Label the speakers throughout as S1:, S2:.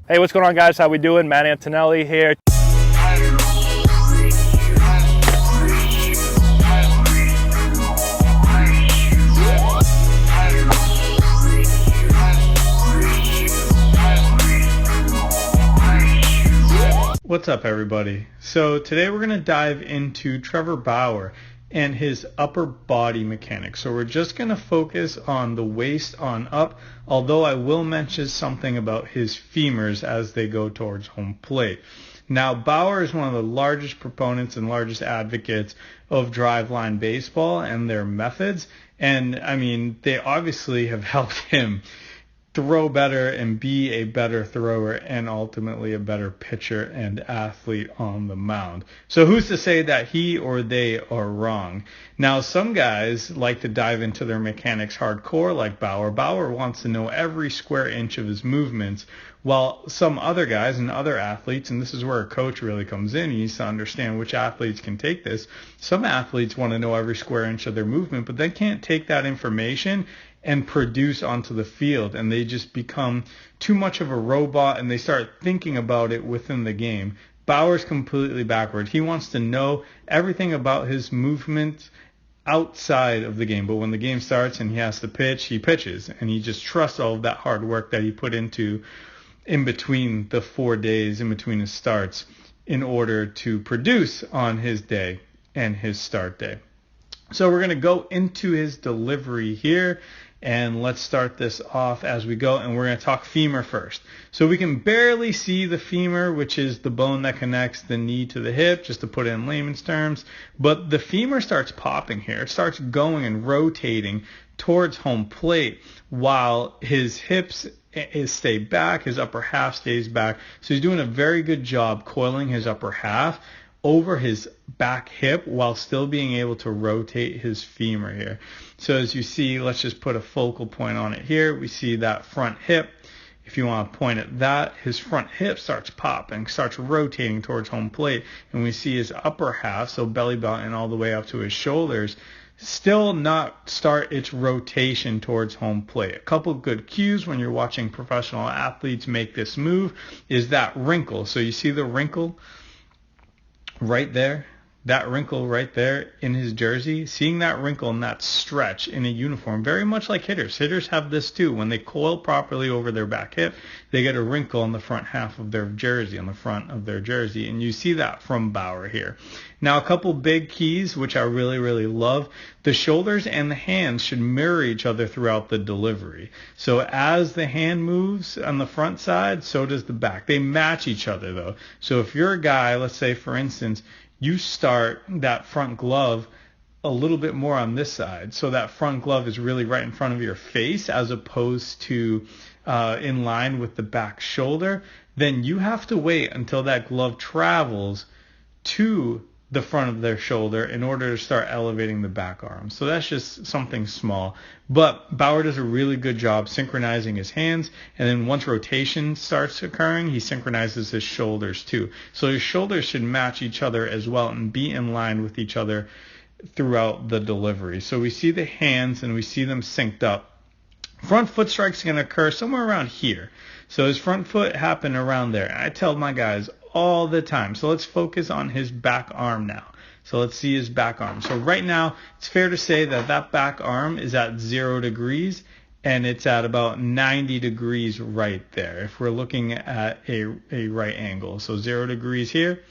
S1: Hey, what's going on, guys? How we doing? Matt Antonelli here.
S2: What's up, everybody? So today we're going to dive into Trevor Bauer and his upper body mechanics. So we're just going to focus on the waist on up, although I will mention something about his femurs as they go towards home plate. Now, Bauer is one of the largest proponents and largest advocates of driveline baseball and their methods. And I mean, they obviously have helped him throw better and be a better thrower and ultimately a better pitcher and athlete on the mound. So who's to say that he or they are wrong? Now, some guys like to dive into their mechanics hardcore like Bauer. Bauer wants to know every square inch of his movements, while some other guys and other athletes, and this is where a coach really comes in, he needs to understand which athletes can take this. Some athletes want to know every square inch of their movement, but they can't take that information and produce onto the field, and they just become too much of a robot and they start thinking about it within the game. Bauer's completely backward. He wants to know everything about his movement outside of the game, but when the game starts and he has to pitch, he pitches, and he just trusts all of that hard work that he put into in between the 4 days, in between his starts, in order to produce on his day and his start day. So we're going to go into his delivery here, and let's start this off as we go, and we're going to talk femur first. So we can barely see the femur, which is the bone that connects the knee to the hip, just to put it in layman's terms. But the femur starts popping here. It starts going and rotating towards home plate while his hips stay back, his upper half stays back. So he's doing a very good job coiling his upper half over his back hip while still being able to rotate his femur here. So as you see, let's just put a focal point on it here. We see that front hip. If you want to point at that, his front hip starts popping, starts rotating towards home plate. And we see his upper half, so belly button all the way up to his shoulders, still not start its rotation towards home plate. A couple good cues when you're watching professional athletes make this move is that wrinkle. So you see the wrinkle right there, that wrinkle right there in his jersey, seeing that wrinkle and that stretch in a uniform, very much like hitters. Hitters have this too. When they coil properly over their back hip, they get a wrinkle on the front half of their jersey, on the front of their jersey, and you see that from Bauer here. Now, a couple big keys, which I really, really love. The shoulders and the hands should mirror each other throughout the delivery. So as the hand moves on the front side, so does the back. They match each other, though. So if you're a guy, let's say, for instance, you start that front glove a little bit more on this side, so that front glove is really right in front of your face as opposed to in line with the back shoulder, then you have to wait until that glove travels to the front of their shoulder in order to start elevating the back arm. So that's just something small. But Bauer does a really good job synchronizing his hands, and then once rotation starts occurring, he synchronizes his shoulders too. So his shoulders should match each other as well and be in line with each other throughout the delivery. So we see the hands and we see them synced up. Front foot strike's going to occur somewhere around here. So his front foot happened around there. I tell my guys all the time. So let's focus on his back arm now. So let's see his back arm. So right now, it's fair to say that that back arm is at 0 degrees, and it's at about 90 degrees right there if we're looking at a right angle. So 0 degrees here,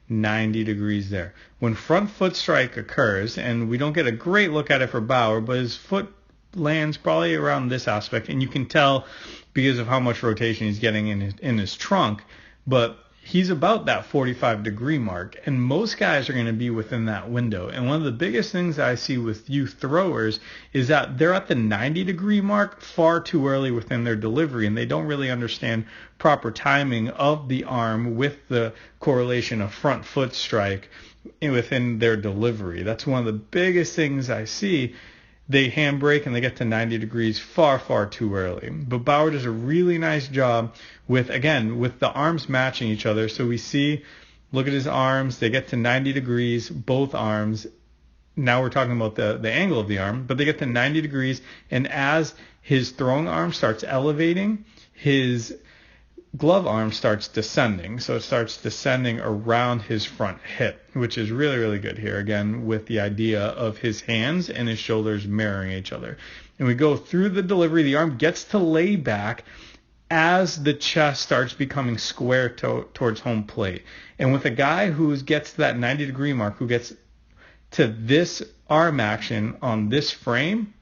S2: 90 degrees there. When front foot strike occurs, and we don't get a great look at it for Bauer, but his foot lands probably around this aspect, and you can tell because of how much rotation he's getting in his trunk, but he's about that 45 degree mark, and most guys are going to be within that window. And one of the biggest things I see with youth throwers is that they're at the 90 degree mark far too early within their delivery, and they don't really understand proper timing of the arm with the correlation of front foot strike within their delivery. That's one of the biggest things I see. They handbrake and they get to 90 degrees far, far too early. But Bauer does a really nice job with the arms matching each other. So we see, look at his arms, they get to 90 degrees, both arms. Now we're talking about the angle of the arm, but they get to 90 degrees. And as his throwing arm starts elevating, his glove arm starts descending. So it starts descending around his front hip, which is really, really good here, again, with the idea of his hands and his shoulders mirroring each other. And we go through the delivery. The arm gets to lay back as the chest starts becoming square towards home plate. And with a guy who gets to that 90-degree mark, who gets to this arm action on this frame,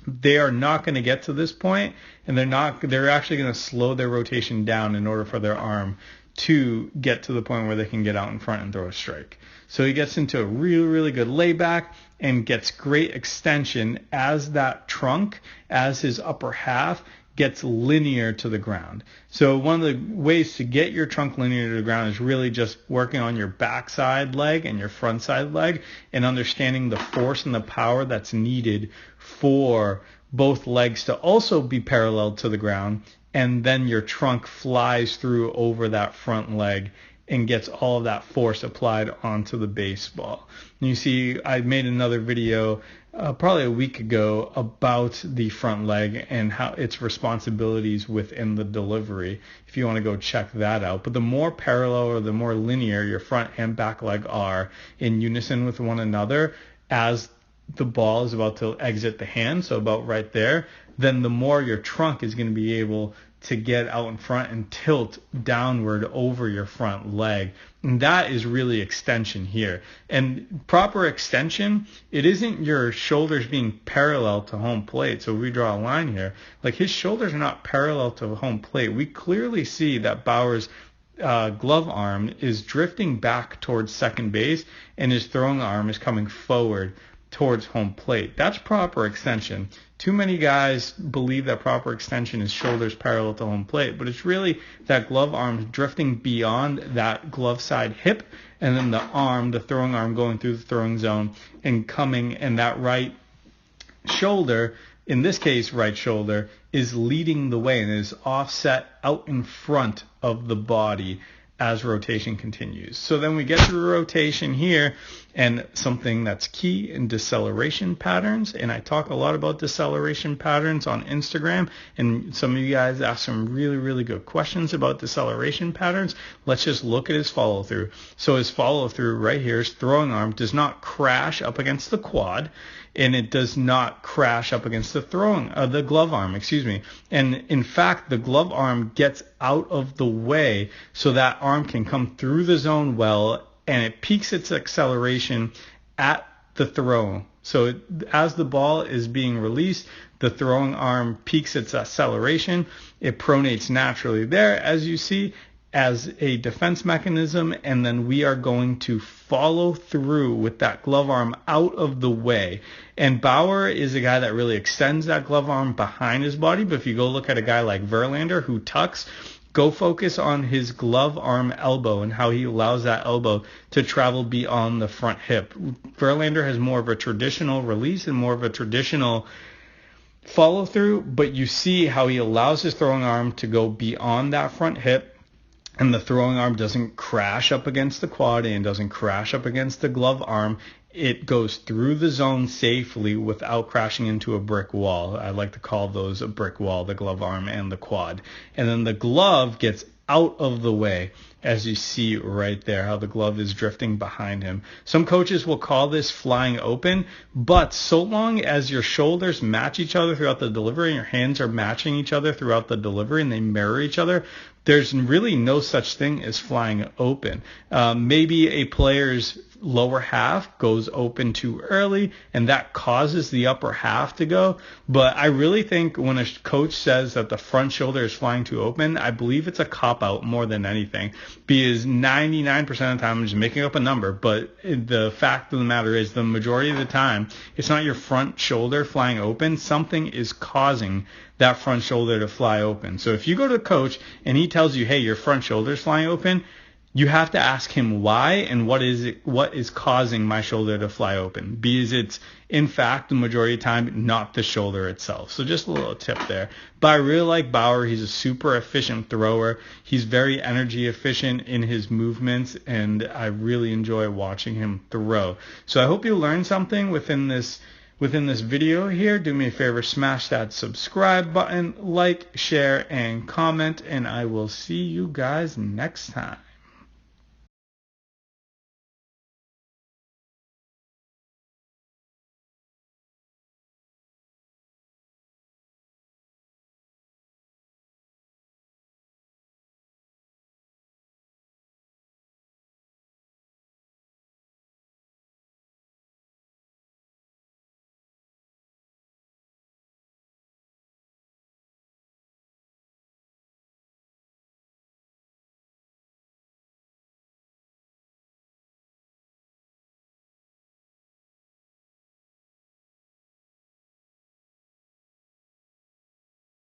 S2: they are not going to get to this point, and they're actually going to slow their rotation down in order for their arm to get to the point where they can get out in front and throw a strike. So he gets into a really, really good layback and gets great extension as that trunk, as his upper half gets linear to the ground. So one of the ways to get your trunk linear to the ground is really just working on your backside leg and your front side leg and understanding the force and the power that's needed for both legs to also be parallel to the ground, and then your trunk flies through over that front leg and gets all of that force applied onto the baseball. And you see, I made another video probably a week ago about the front leg and how its responsibilities within the delivery, if you want to go check that out. But the more parallel or the more linear your front and back leg are in unison with one another as the ball is about to exit the hand, so about right there, then the more your trunk is going to be able to get out in front and tilt downward over your front leg. And that is really extension here. And proper extension, it isn't your shoulders being parallel to home plate. So we draw a line here. Like, his shoulders are not parallel to home plate. We clearly see that Bauer's glove arm is drifting back towards second base, and his throwing arm is coming forward towards home plate. That's proper extension. Too many guys believe that proper extension is shoulders parallel to home plate, but it's really that glove arm drifting beyond that glove side hip, and then the arm, the throwing arm, going through the throwing zone and coming, and that right shoulder, in this case right shoulder, is leading the way and is offset out in front of the body as rotation continues. So then we get to the rotation here, and something that's key in deceleration patterns, and I talk a lot about deceleration patterns on Instagram, and some of you guys ask some really, really good questions about deceleration patterns. Let's just look at his follow through. So his follow through right here, his throwing arm does not crash up against the quad, and it does not crash up against the the glove arm, And in fact, the glove arm gets out of the way so that arm can come through the zone well, and it peaks its acceleration at the throw. So as the ball is being released, the throwing arm peaks its acceleration. It pronates naturally there, as you see, as a defense mechanism, and then we are going to follow through with that glove arm out of the way. And Bauer is a guy that really extends that glove arm behind his body, but if you go look at a guy like Verlander who tucks, go focus on his glove arm elbow and how he allows that elbow to travel beyond the front hip. Verlander has more of a traditional release and more of a traditional follow through, but you see how he allows his throwing arm to go beyond that front hip, and the throwing arm doesn't crash up against the quad and doesn't crash up against the glove arm. It goes through the zone safely without crashing into a brick wall. I like to call those a brick wall, the glove arm and the quad. And then the glove gets out of the way, as you see right there, how the glove is drifting behind him. Some coaches will call this flying open, but so long as your shoulders match each other throughout the delivery and your hands are matching each other throughout the delivery and they mirror each other, there's really no such thing as flying open. Maybe a player's lower half goes open too early, and that causes the upper half to go. But I really think when a coach says that the front shoulder is flying too open, I believe it's a cop-out more than anything, because 99% of the time I'm just making up a number, but the fact of the matter is the majority of the time it's not your front shoulder flying open. Something is causing that front shoulder to fly open. So if you go to the coach and he tells you, hey, your front shoulder is flying open, you have to ask him why and what is causing my shoulder to fly open, because it's in fact the majority of the time not the shoulder itself. So just a little tip there. But I really like Bauer. He's a super efficient thrower. He's very energy efficient in his movements, and I really enjoy watching him throw. So I hope you learned something within this within this video here, do me a favor, smash that subscribe button, like, share, and comment, and I will see you guys next time.